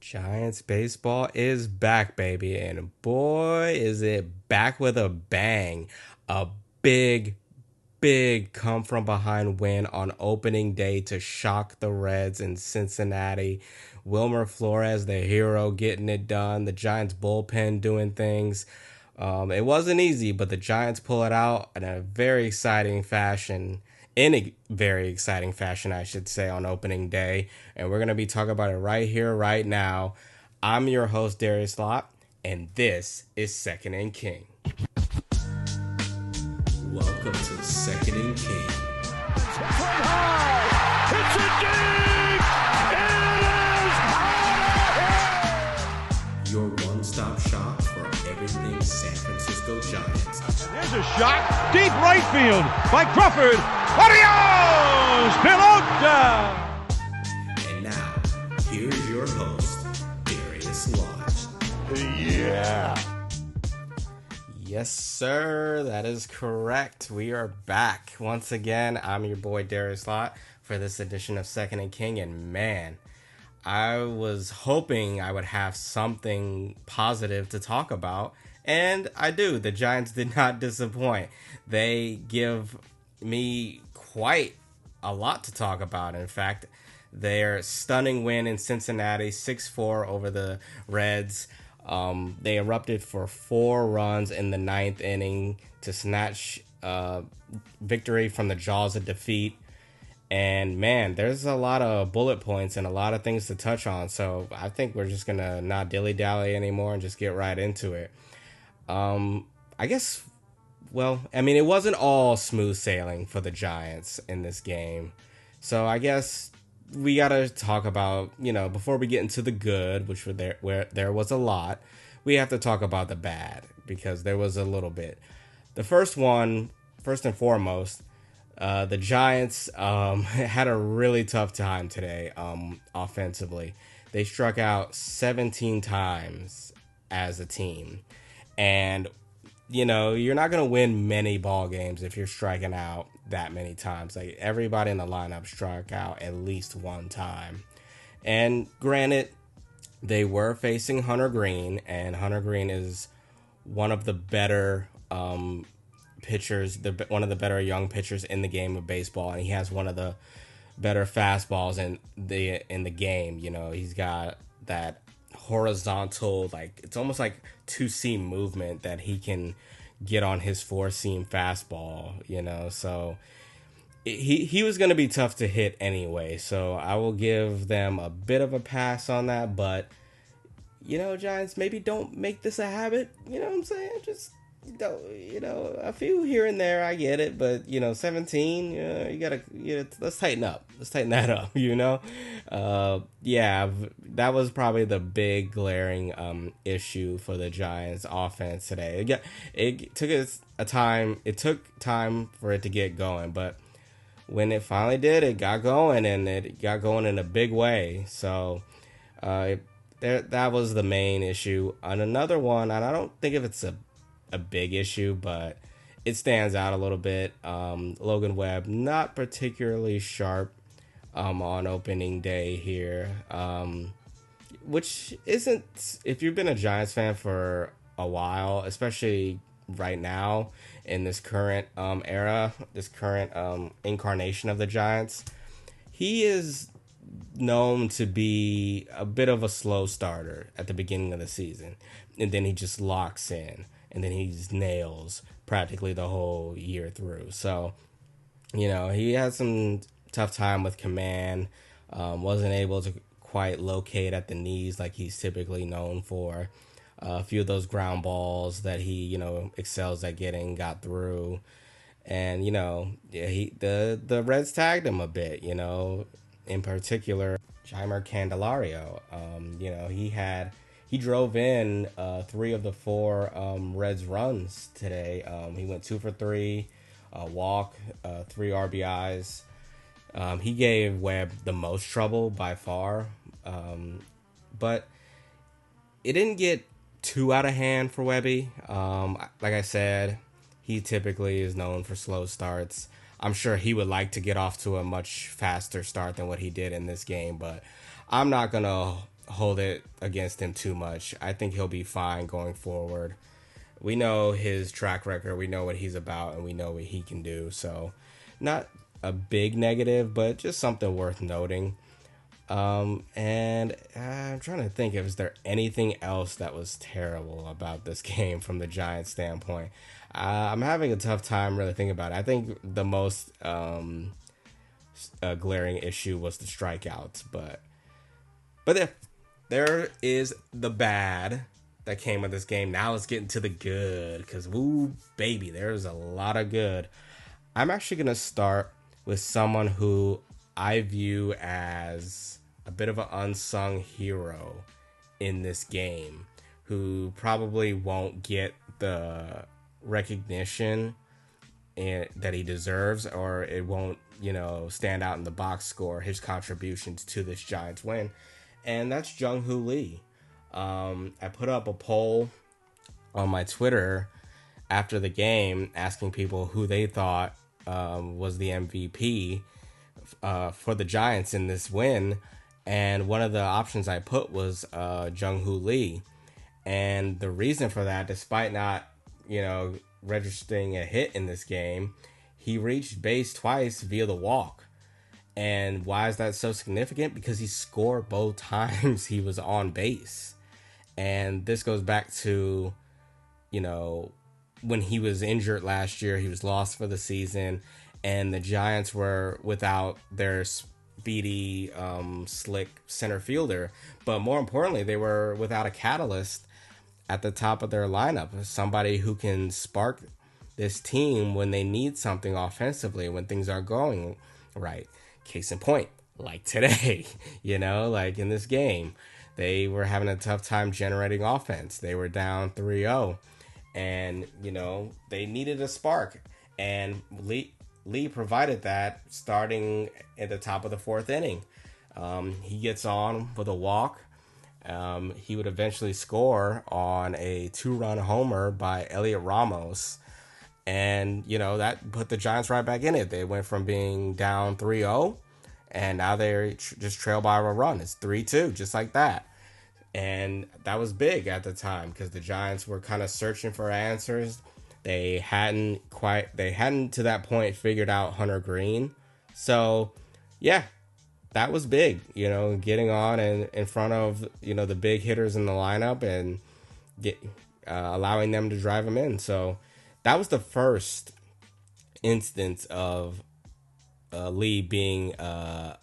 Giants baseball is back, baby. And boy, is it back with a bang. A big, big come from behind win on opening day to shock the Reds in Cincinnati. Wilmer Flores, the hero, getting it done. The Giants bullpen doing things. It wasn't easy, but the Giants pull it out in a very exciting fashion. In a very exciting fashion, I should say, on opening day. And we're going to be talking about it right here, right now. I'm your host, Darius Lott, and this is Second and King. Welcome to Second and King. Play high! It's a dig! It is out of here! Your one-stop shop for everything San Francisco Giants. There's a shot, deep right field by Crawford. Adios, Pelota! And now, here's your host, Darius Lott. Yeah. Yes, sir. That is correct. We are back once again. I'm your boy Darius Lott for this edition of Second and King. And man, I was hoping I would have something positive to talk about. And I do. The Giants did not disappoint. They give me quite a lot to talk about. In fact, their stunning win in Cincinnati, 6-4 over the Reds. They erupted for 4 runs in the 9th inning to snatch victory from the jaws of defeat. And man, there's a lot of bullet points and a lot of things to touch on. So I think we're just going to not dilly-dally anymore and just get right into it. I guess, well, I mean, it wasn't all smooth sailing for the Giants in this game. So I guess we got to talk about, before we get into the good, which where there was a lot, we have to talk about the bad because there was a little bit. The first and foremost, the Giants had a really tough time today offensively. They struck out 17 times as a team. And, you're not going to win many ball games if you're striking out that many times. Like, everybody in the lineup struck out at least one time. And granted, they were facing Hunter Green, and Hunter Green is one of the better pitchers, one of the better young pitchers in the game of baseball, and he has one of the better fastballs in the game. He's got that horizontal, like, it's almost like two-seam movement that he can get on his four-seam fastball, so he was going to be tough to hit anyway, so I will give them a bit of a pass on that. But Giants, maybe don't make this a habit. You know what I'm saying? Just don't, a few here and there, I get it, but 17, you gotta, let's tighten up. Let's tighten that up. Yeah, that was probably the big glaring issue for the Giants offense today. It took time. It took time for it to get going, but when it finally did, it got going, and it got going in a big way. So that was the main issue. And another one, and I don't think if it's a big issue, but it stands out a little bit. Logan Webb, not particularly sharp on opening day here, which isn't, if you've been a Giants fan for a while, especially right now in this current era, this current incarnation of the Giants, he is known to be a bit of a slow starter at the beginning of the season, and then he just locks in, and then he just nails practically the whole year through. So, he had some tough time with command, wasn't able to quite locate at the knees like he's typically known for. A few of those ground balls that he, excels at getting got through. And, the Reds tagged him a bit, in particular, Jeimer Candelario. He drove in 3 of the 4 Reds runs today. He went 2 for 3, walk, 3 RBIs. He gave Webb the most trouble by far, but it didn't get too out of hand for Webby. Like I said, he typically is known for slow starts. I'm sure he would like to get off to a much faster start than what he did in this game, but I'm not going to hold it against him too much. I think he'll be fine going forward. We know his track record, we know what he's about, and we know what he can do. So, not a big negative, but just something worth noting. And I'm trying to think if is there anything else that was terrible about this game from the Giants' standpoint. I'm having a tough time really thinking about it. I think the most glaring issue was the strikeouts, but if there is the bad that came with this game. Now let's get into the good, because woo baby, there's a lot of good. I'm actually gonna start with someone who I view as a bit of an unsung hero in this game, who probably won't get the recognition that he deserves, or it won't, stand out in the box score, his contributions to this Giants win. And that's Jung-Hoo Lee. I put up a poll on my Twitter after the game asking people who they thought was the MVP for the Giants in this win. And one of the options I put was Jung-Hoo Lee. And the reason for that, despite not, registering a hit in this game, he reached base twice via the walk. And why is that so significant? Because he scored both times he was on base. And this goes back to, when he was injured last year, he was lost for the season, and the Giants were without their speedy, slick center fielder. But more importantly, they were without a catalyst at the top of their lineup, somebody who can spark this team when they need something offensively, when things are going right. Case in point, like today, like in this game, they were having a tough time generating offense. They were down 3-0, and, they needed a spark. And Lee provided that starting at the top of the fourth inning. He gets on with a walk. He would eventually score on a 2-run homer by Elliot Ramos. And, that put the Giants right back in it. They went from being down 3-0, and now they're just trailed by a run. It's 3-2, just like that. And that was big at the time because the Giants were kind of searching for answers. They hadn't to that point figured out Hunter Green. So, yeah, that was big, getting on and in front of, the big hitters in the lineup and allowing them to drive them in. So that was the first instance of Lee being a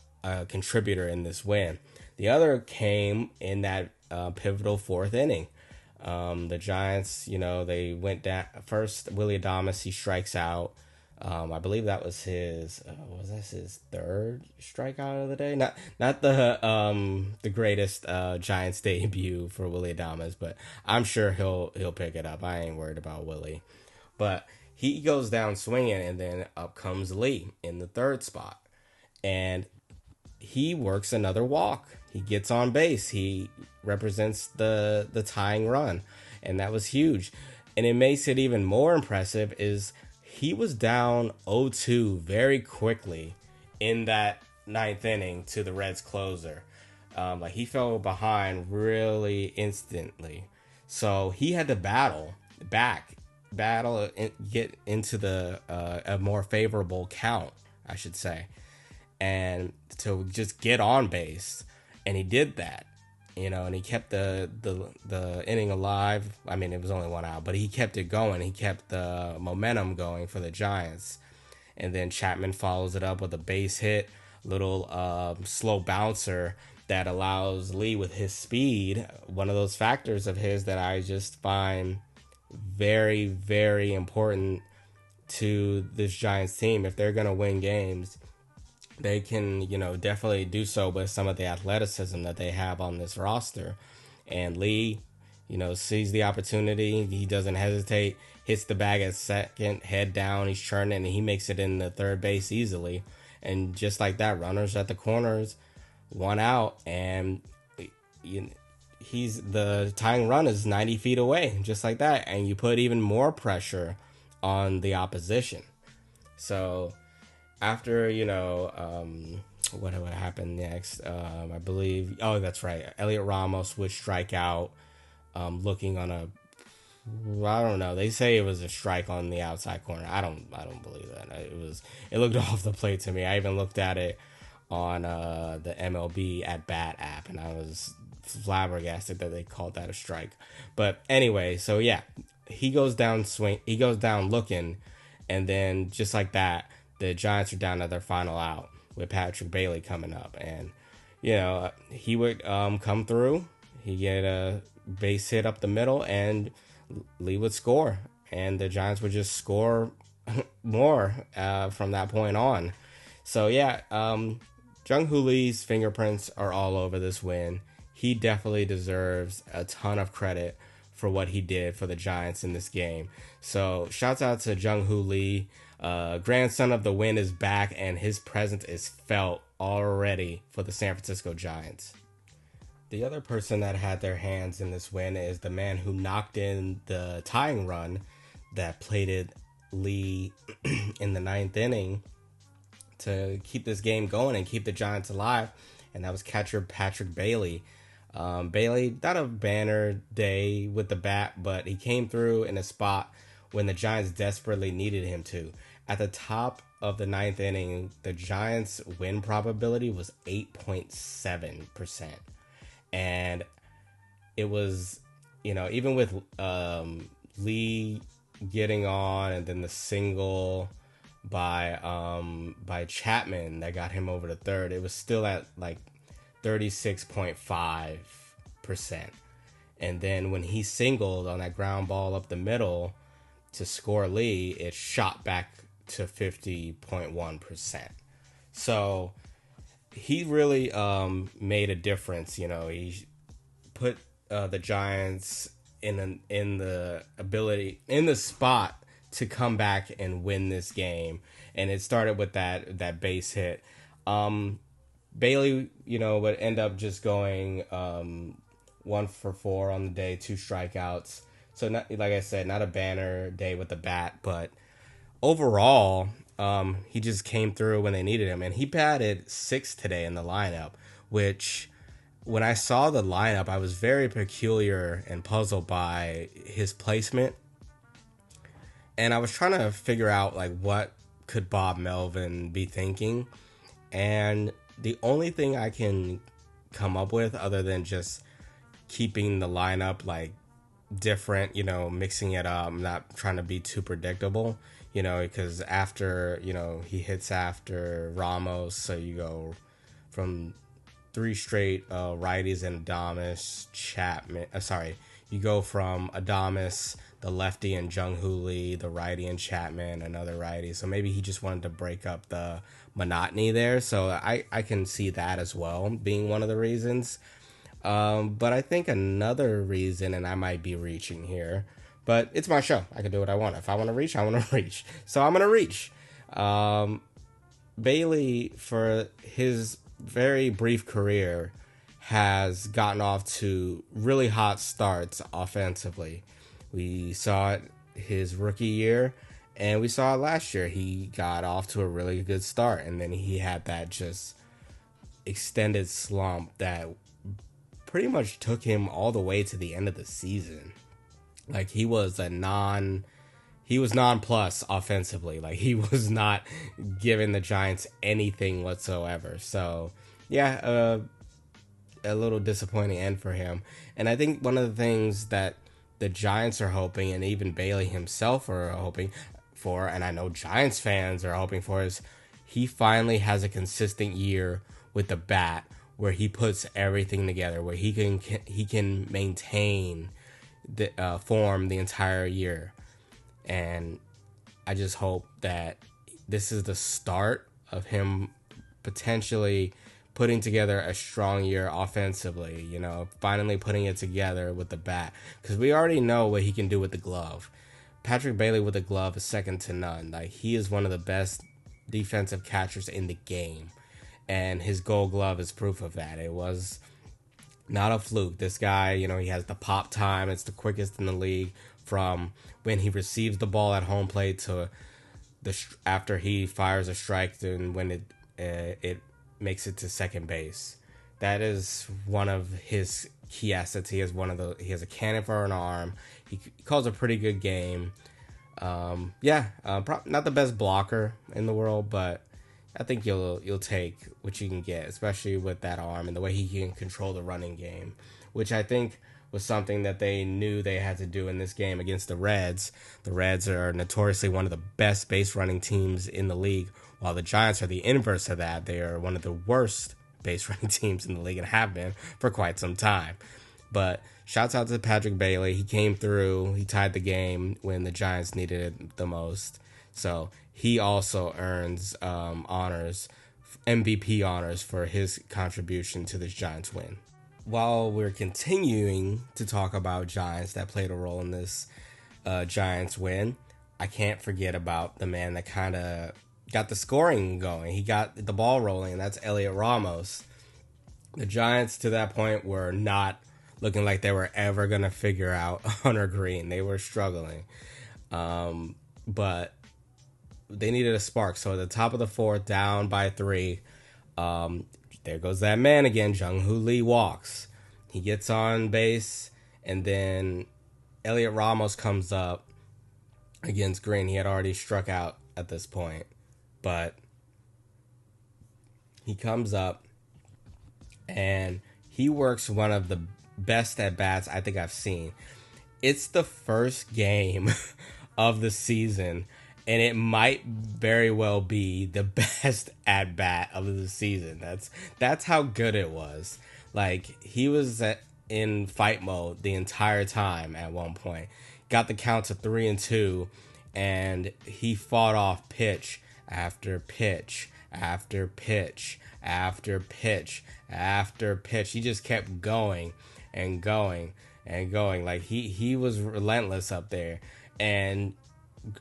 contributor in this win. The other came in that pivotal fourth inning. The Giants, they went down first. Willie Adames, he strikes out. I believe that was his third strikeout of the day. Not the greatest Giants debut for Willie Adames, but I'm sure he'll pick it up. I ain't worried about Willie. But he goes down swinging, and then up comes Lee in the third spot. And he works another walk. He gets on base. He represents the tying run. And that was huge. And it makes it even more impressive is he was down 0-2 very quickly in that ninth inning to the Reds closer. He fell behind really instantly. So he had to battle, and get into the a more favorable count, I should say, and to just get on base. And he did that, and he kept the inning alive. I mean, it was only 1 out, but he kept it going. He kept the momentum going for the Giants. And then Chapman follows it up with a base hit, little slow bouncer that allows Lee with his speed, one of those factors of his that I just find very, very important to this Giants team. If they're going to win games, they can, definitely do so with some of the athleticism that they have on this roster. And Lee, sees the opportunity. He doesn't hesitate, hits the bag at second, head down, he's churning, and he makes it in the third base easily. And just like that, runners at the corners, 1 out, and the tying run is 90 feet away, just like that. And you put even more pressure on the opposition. So after, what would happen next? I believe. Oh, that's right. Elliot Ramos would strike out, looking on a. I don't know. They say it was a strike on the outside corner. I don't believe that. It was. It looked off the plate to me. I even looked at it on the MLB at bat app, and I was flabbergasted that they called that a strike. But anyway, so yeah, he goes down looking, and then just like that, the Giants are down to their final out with Patrick Bailey coming up, and he would come through. He get a base hit up the middle, and Lee would score, and the Giants would just score more from that point on. So yeah, Jung-Hoo Lee's fingerprints are all over this win. He definitely deserves a ton of credit for what he did for the Giants in this game. So shouts out to Jung-Hoo Lee. Grandson of the Win is back, and his presence is felt already for the San Francisco Giants. The other person that had their hands in this win is the man who knocked in the tying run that plated Lee in the 9th inning to keep this game going and keep the Giants alive, and that was catcher Patrick Bailey. Bailey, not a banner day with the bat, but he came through in a spot when the Giants desperately needed him to. At the top of the 9th inning, the Giants' win probability was 8.7%. And it was, even with Lee getting on and then the single by Chapman that got him over to third, it was still at like 36.5%. And then when he singled on that ground ball up the middle to score Lee, it shot back to 50.1%. So he really made a difference. He put the Giants in the spot to come back and win this game, and it started with that base hit. Bailey, would end up just going 1 for 4 on the day, 2 strikeouts. So, not, like I said, not a banner day with the bat, but overall, he just came through when they needed him. And he batted 6th today in the lineup, which when I saw the lineup, I was very peculiar and puzzled by his placement. And I was trying to figure out, what could Bob Melvin be thinking? And the only thing I can come up with, other than just keeping the lineup, different, mixing it up, not trying to be too predictable, because after, he hits after Ramos, so you go from 3 straight righties and Adames, Chapman, you go from Adames, the lefty, and Jung-Hoo Lee, the righty, and Chapman, another righty. So maybe he just wanted to break up the monotony there. So I can see that as well being one of the reasons. But I think another reason, and I might be reaching here, but it's my show. I can do what I want. If I want to reach, I want to reach. So I'm going to reach. Bailey, for his very brief career, has gotten off to really hot starts offensively. We saw it his rookie year, and we saw it last year. He got off to a really good start, and then he had that just extended slump that pretty much took him all the way to the end of the season. He was nonplus offensively. He was not giving the Giants anything whatsoever. So, yeah, a little disappointing end for him. And I think one of the things that the Giants are hoping, and even Bailey himself are hoping for, and I know Giants fans are hoping for, is he finally has a consistent year with the bat where he puts everything together, where he can maintain the form the entire year. And I just hope that this is the start of him potentially putting together a strong year offensively, finally putting it together with the bat. Because we already know what he can do with the glove. Patrick Bailey with the glove is second to none. He is one of the best defensive catchers in the game. And his Gold Glove is proof of that. It was not a fluke. This guy, he has the pop time. It's the quickest in the league from when he receives the ball at home plate to after he fires a strike, and when it makes it to second base. That is one of his key assets. He has a cannon for an arm. He calls a pretty good game. Not the best blocker in the world, but I think you'll take what you can get, especially with that arm and the way he can control the running game, which I think was something that they knew they had to do in this game against the Reds. The Reds are notoriously one of the best base running teams in the league, while the Giants are the inverse of that. They are one of the worst base running teams in the league and have been for quite some time. But shouts out to Patrick Bailey. He came through. He tied the game when the Giants needed it the most. So he also earns MVP honors for his contribution to this Giants win. While we're continuing to talk about Giants that played a role in this Giants win, I can't forget about the man that kind of got the scoring going. He got the ball rolling, and that's Elliot Ramos. The Giants to that point were not looking like they were ever going to figure out Hunter Green. They were struggling. But they needed a spark. So at the top of the fourth, down by 3, there goes that man again. Jung-Hoo Lee walks. He gets on base, and then Elliot Ramos comes up against Green. He had already struck out at this point, but he comes up, and he works one of the best at-bats I think I've seen. It's the first game of the season, and it might very well be the best at-bat of the season. That's how good it was. Like, he was in fight mode the entire time at one point. Got the count to 3-2, and he fought off pitch after pitch after pitch after pitch after pitch. He just kept going and going and going. Like, he was relentless up there. And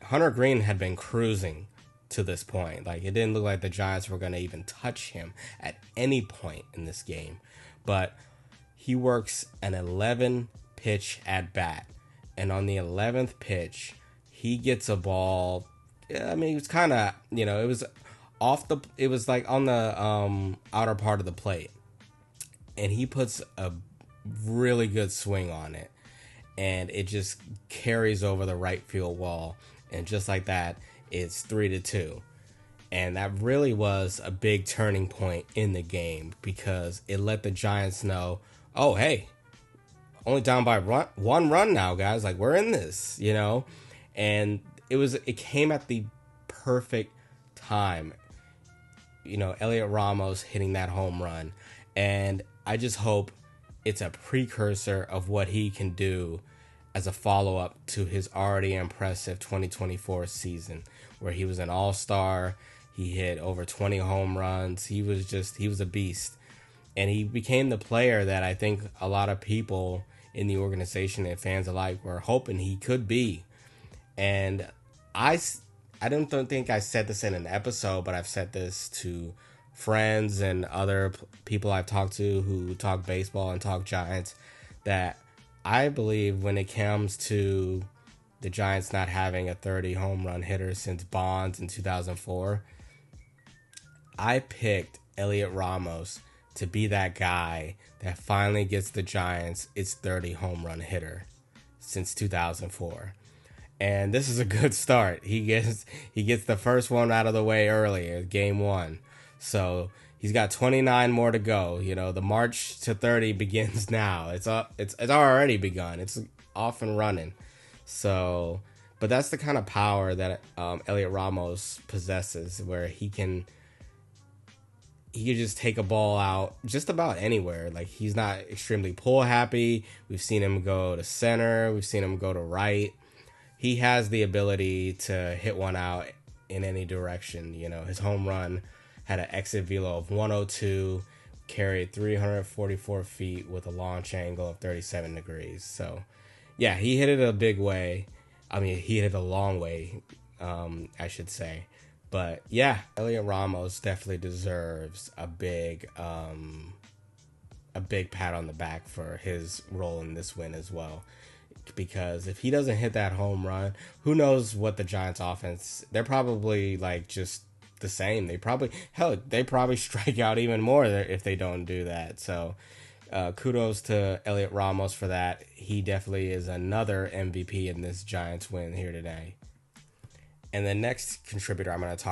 Hunter Green had been cruising to this point. Like, it didn't look like the Giants were going to even touch him at any point in this game. But he works an 11-pitch at-bat. And on the 11th pitch, he gets a ball. I mean, it was kind of, it was it was like on the outer part of the plate. And he puts a really good swing on it. And it just carries over the right field wall. And just like that, it's 3-2. And that really was a big turning point in the game, because it let the Giants know, oh, hey, only down by one run now, guys. Like, we're in this, And it came at the perfect time. Elliot Ramos hitting that home run. And I just hope it's a precursor of what he can do as a follow-up to his already impressive 2024 season, where he was an all-star. He hit over 20 home runs. He was a beast. And he became the player that I think a lot of people in the organization and fans alike were hoping he could be. And I don't think I said this in an episode, but I've said this to friends and other people I've talked to who talk baseball and talk Giants, that I believe when it comes to the Giants not having a 30 home run hitter since Bonds in 2004, I picked Elliot Ramos to be that guy that finally gets the Giants its 30 home run hitter since 2004. And this is a good start. He gets the first one out of the way earlier, game 1. So he's got 29 more to go. The march to 30 begins now. It's already begun. It's off and running. So, but that's the kind of power that Elliot Ramos possesses, where he can just take a ball out just about anywhere. Like, he's not extremely pull happy. We've seen him go to center. We've seen him go to right. He has the ability to hit one out in any direction. His home run had an exit velo of 102, carried 344 feet with a launch angle of 37 degrees. So, yeah, he hit it a big way. I mean, he hit it a long way, I should say. But, yeah, Elliot Ramos definitely deserves a big pat on the back for his role in this win as well. Because if he doesn't hit that home run, who knows what the Giants offense, they're probably like just the same. They probably strike out even more if they don't do that. So kudos to Elliot Ramos for that. He definitely is another MVP in this Giants win here today. And the next contributor I'm going to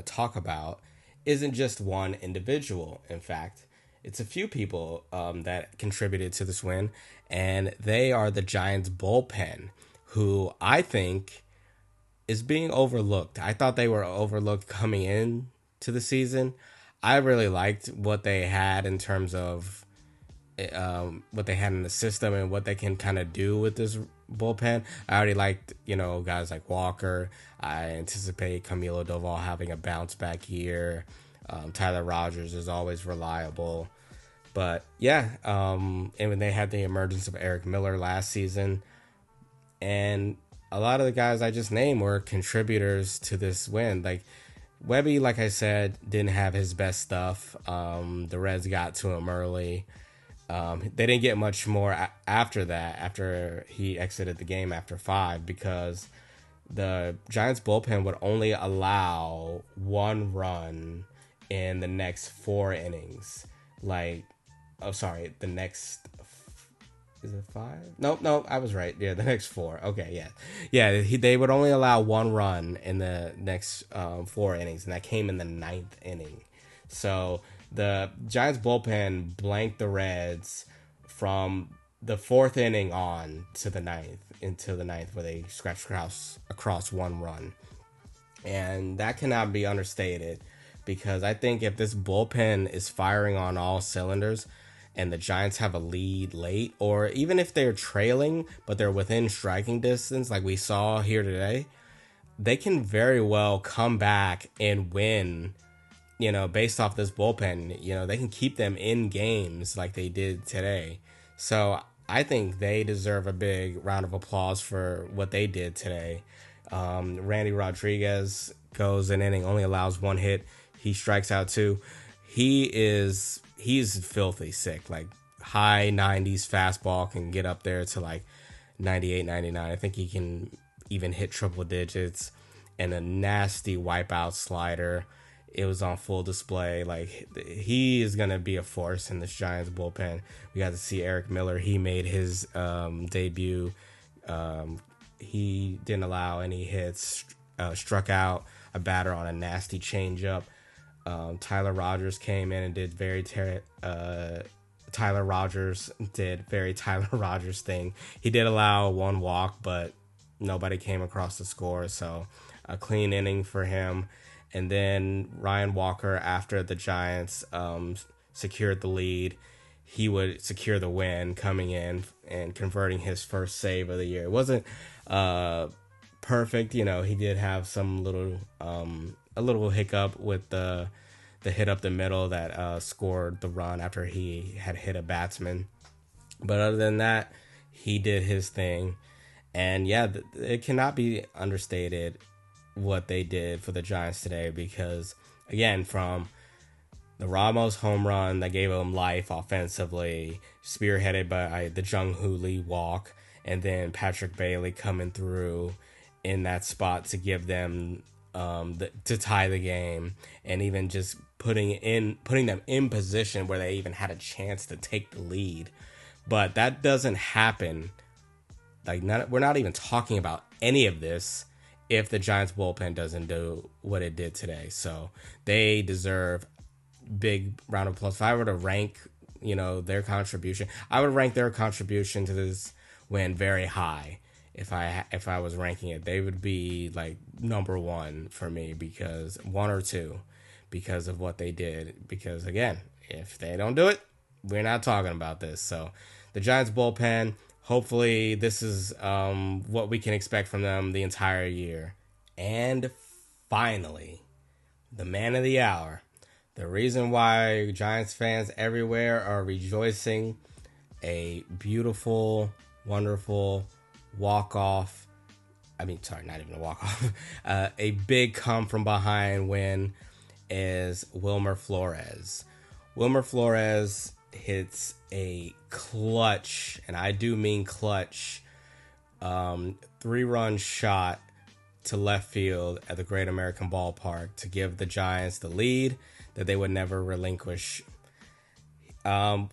talk about isn't just one individual. In fact, it's a few people that contributed to this win, and they are the Giants bullpen, who I think is being overlooked. I thought they were overlooked coming in to the season. I really liked what they had in terms of what they had in the system and what they can kind of do with this bullpen. I already liked, guys like Walker. I anticipate Camilo Doval having a bounce back year. Tyler Rogers is always reliable. But yeah, and when they had the emergence of Eric Miller last season, and a lot of the guys I just named were contributors to this win. Like Webby, like I said, didn't have his best stuff. The Reds got to him early. They didn't get much more after that, after he exited the game after 5, because the Giants bullpen would only allow 1 run in the next 4 innings. The next, is it 5? Nope, I was right. Yeah, the next 4. Okay, yeah. Yeah, they would only allow 1 run in the next 4 innings, and that came in the 9th inning. So the Giants bullpen blanked the Reds from the 4th inning on to the 9th, into the 9th, where they scratched across 1 run. And that cannot be understated, because I think if this bullpen is firing on all cylinders and the Giants have a lead late, or even if they're trailing but they're within striking distance like we saw here today, they can very well come back and win, based off this bullpen. They can keep them in games like they did today. So I think they deserve a big round of applause for what they did today. Randy Rodriguez goes an inning, only allows 1 hit. He strikes out 2. He's filthy sick. Like high 90s fastball, can get up there to like 98, 99. I think he can even hit triple digits, and a nasty wipeout slider. It was on full display. Like, he is going to be a force in this Giants bullpen. We got to see Eric Miller. He made his debut. He didn't allow any hits, struck out a batter on a nasty changeup. Tyler Rogers came in and did Tyler Rogers thing. He did allow 1 walk, but nobody came across the score, so a clean inning for him. And then Ryan Walker, after the Giants secured the lead, he would secure the win, coming in and converting his first save of the year. It wasn't perfect, he did have some a little hiccup with the hit up the middle that scored the run after he had hit a batsman. But other than that, he did his thing. And yeah, it cannot be understated what they did for the Giants today, because again, from the Ramos home run that gave them life offensively, spearheaded by the Jung-Hoo Lee walk, and then Patrick Bailey coming through in that spot to give them to tie the game, and even just putting them in position where they even had a chance to take the lead. But that doesn't happen. We're not even talking about any of this if the Giants bullpen doesn't do what it did today. So they deserve big round of applause. If I were to rank, their contribution, I would rank their contribution to this win very high. If I was ranking it, they would be like number 1 for me, because 1 or 2, because of what they did. Because again, if they don't do it, we're not talking about this. So the Giants bullpen, hopefully this is what we can expect from them the entire year. And finally, the man of the hour, the reason why Giants fans everywhere are rejoicing, a beautiful, wonderful walk-off. Not even a walk-off. A big come-from-behind win is Wilmer Flores. Wilmer Flores hits a clutch, and I do mean clutch, 3-run shot to left field at the Great American Ballpark to give the Giants the lead that they would never relinquish. And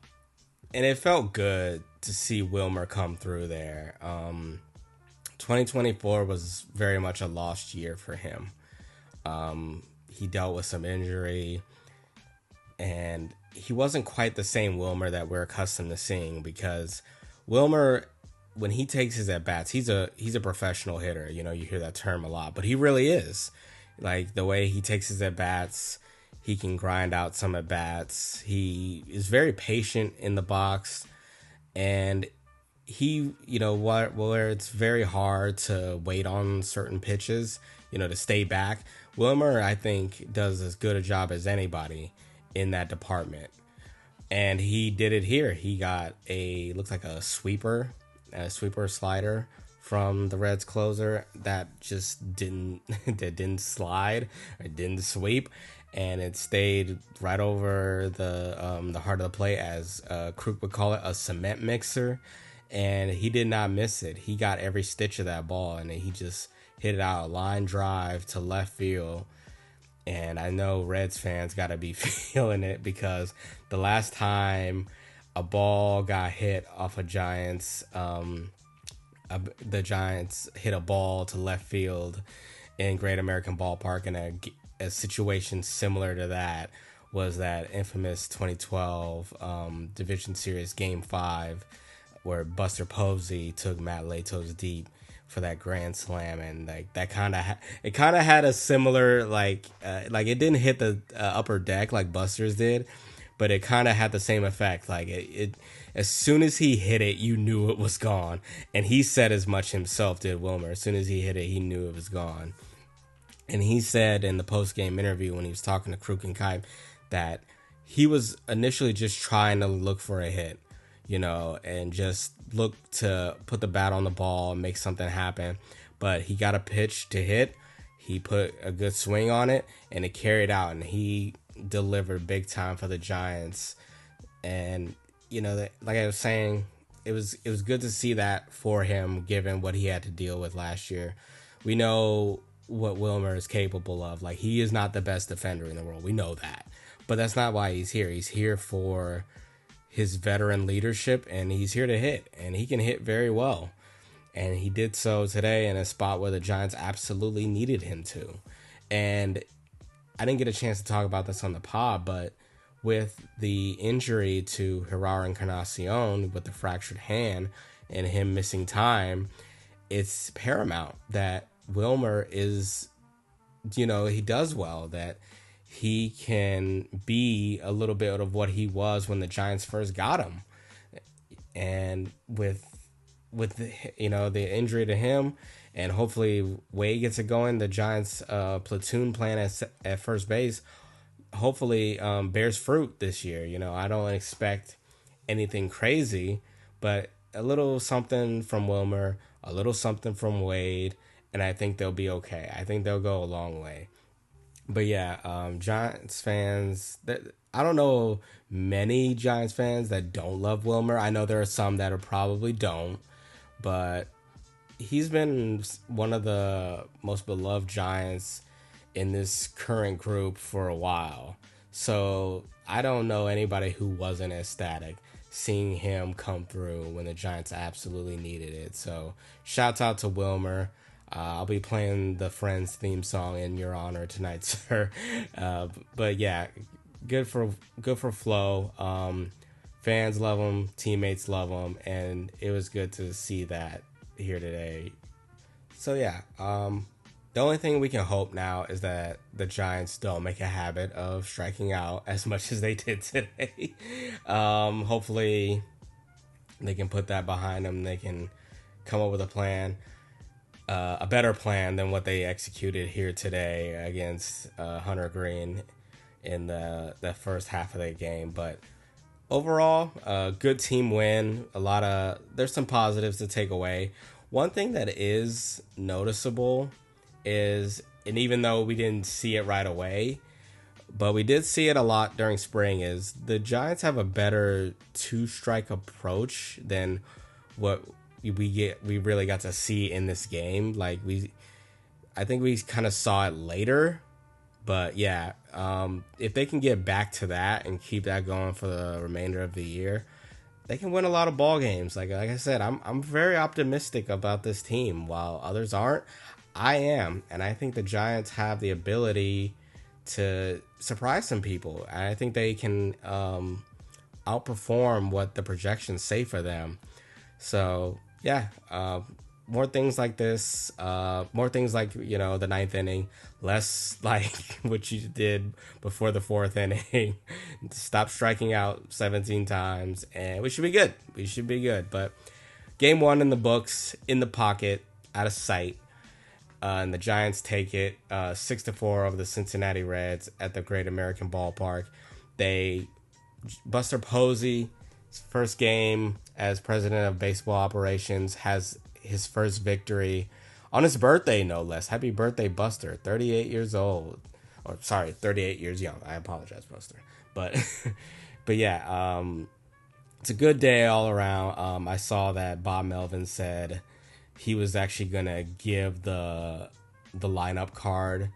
it felt good to see Wilmer come through there. 2024 was very much a lost year for him. He dealt with some injury, and he wasn't quite the same Wilmer that we're accustomed to seeing, because Wilmer, when he takes his at-bats, he's a professional hitter. You know, you hear that term a lot, but he really is. Like, the way he takes his at-bats, he can grind out some at-bats. He is very patient in the box, and he, you know, where it's very hard to wait on certain pitches, you know, to stay back, Wilmer, I think, does as good a job as anybody in that department. And he did it here. He got looks like a sweeper slider from the Reds closer that just didn't slide or didn't sweep, and it stayed right over the heart of the plate, as Kruk would call it, a cement mixer, and he did not miss it. He got every stitch of that ball, and he just hit it out, a line drive to left field. And I know Reds fans got to be feeling it, because the last time a ball got hit off a Giants, the Giants hit a ball to left field in Great American Ballpark, and a situation similar to that was that infamous 2012 Division Series Game 5, where Buster Posey took Matt Lato's deep for that grand slam, and like that kind of had a similar like it didn't hit the upper deck like Buster's did, but it kind of had the same effect. Like it as soon as he hit it, you knew it was gone, and he said as much himself, did Wilmer. As soon as he hit it, he knew it was gone. And he said in the post-game interview when he was talking to Kruk and Kipe that he was initially just trying to look for a hit, you know, and just look to put the bat on the ball and make something happen. But he got a pitch to hit. He put a good swing on it, and it carried out, and he delivered big time for the Giants. And, you know, like I was saying, it was good to see that for him, given what he had to deal with last year. We know what Wilmer is capable of. Like, he is not the best defender in the world. We know that. But that's not why he's here. He's here for his veteran leadership, and he's here to hit, and he can hit very well. And he did so today in a spot where the Giants absolutely needed him to. And I didn't get a chance to talk about this on the pod, but with the injury to Gerardo Encarnacion with the fractured hand and him missing time, it's paramount that Wilmer is, you know, he does well, that he can be a little bit of what he was when the Giants first got him. And with the, you know, the injury to him, and hopefully Wade gets it going, the Giants platoon plan at first base hopefully bears fruit this year. You know, I don't expect anything crazy, but a little something from Wilmer, a little something from Wade, and I think they'll be okay. I think they'll go a long way. But yeah, Giants fans, I don't know many Giants fans that don't love Wilmer. I know there are some that are probably don't, but he's been one of the most beloved Giants in this current group for a while. So I don't know anybody who wasn't ecstatic seeing him come through when the Giants absolutely needed it. So shouts out to Wilmer. I'll be playing the Friends theme song in your honor tonight, sir. But yeah, good for Flo. Fans love him, teammates love him, and it was good to see that here today. So yeah, the only thing we can hope now is that the Giants don't make a habit of striking out as much as they did today. Hopefully they can put that behind them. They can come up with a plan. A better plan than what they executed here today against Hunter Green in the first half of the game. But overall, a good team win. There's some positives to take away. One thing that is noticeable is, and even though we didn't see it right away, but we did see it a lot during spring, is the Giants have a better two-strike approach than what we really got to see in this game. Like I think we kind of saw it later. But yeah, if they can get back to that and keep that going for the remainder of the year, they can win a lot of ball games. Like I said, I'm very optimistic about this team. While others aren't, I am, and I think the Giants have the ability to surprise some people. I think they can outperform what the projections say for them. So yeah, more things like this, more things like, the ninth inning, less like what you did before the fourth inning. Stop striking out 17 times, and we should be good. We should be good. But game one in the books, in the pocket, out of sight. And the Giants take it 6-4 over the Cincinnati Reds at the Great American Ballpark. Buster Posey, first game as president of baseball operations, has his first victory on his birthday, no less. Happy birthday, Buster. 38 years old. Or, sorry, 38 years young. I apologize, Buster. But yeah, it's a good day all around. I saw that Bob Melvin said he was actually going to give the lineup card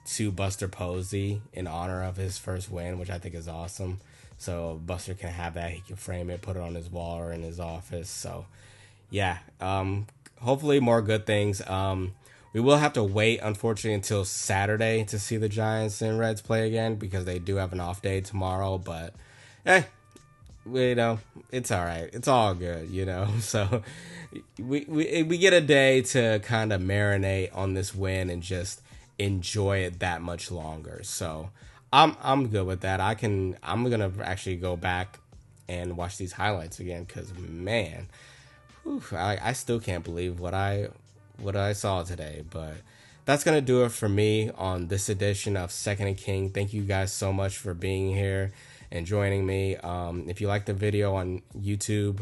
to Buster Posey in honor of his first win, which I think is awesome. So Buster can have that. He can frame it, put it on his wall or in his office. So, yeah, hopefully more good things. We will have to wait, unfortunately, until Saturday to see the Giants and Reds play again because they do have an off day tomorrow. But, it's all right. It's all good, So we get a day to kind of marinate on this win and just enjoy it that much longer. So I'm good with that. I'm gonna actually go back and watch these highlights again because, man, I still can't believe what I saw today. But that's gonna do it for me on this edition of Second and King. Thank you guys so much for being here and joining me. If you like the video on YouTube,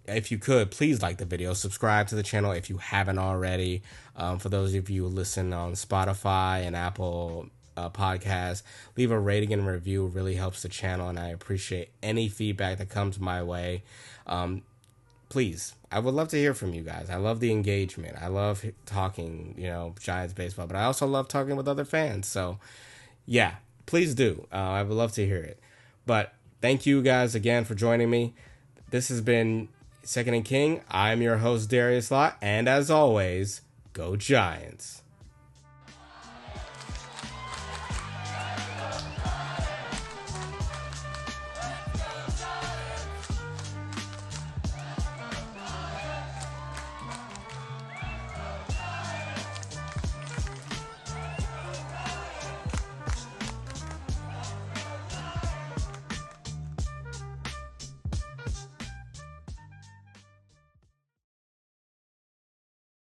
if you could, please like the video. Subscribe to the channel if you haven't already. For those of you who listen on Spotify and Apple Podcasts, leave a rating and review. It really helps the channel, and I appreciate any feedback that comes my way. Please, I would love to hear from you guys. I love the engagement. I love talking, Giants baseball, but I also love talking with other fans. So, yeah, please do. I would love to hear it. But thank you guys again for joining me. This has been Second and King. I'm your host, Darius Lott, and as always, go Giants.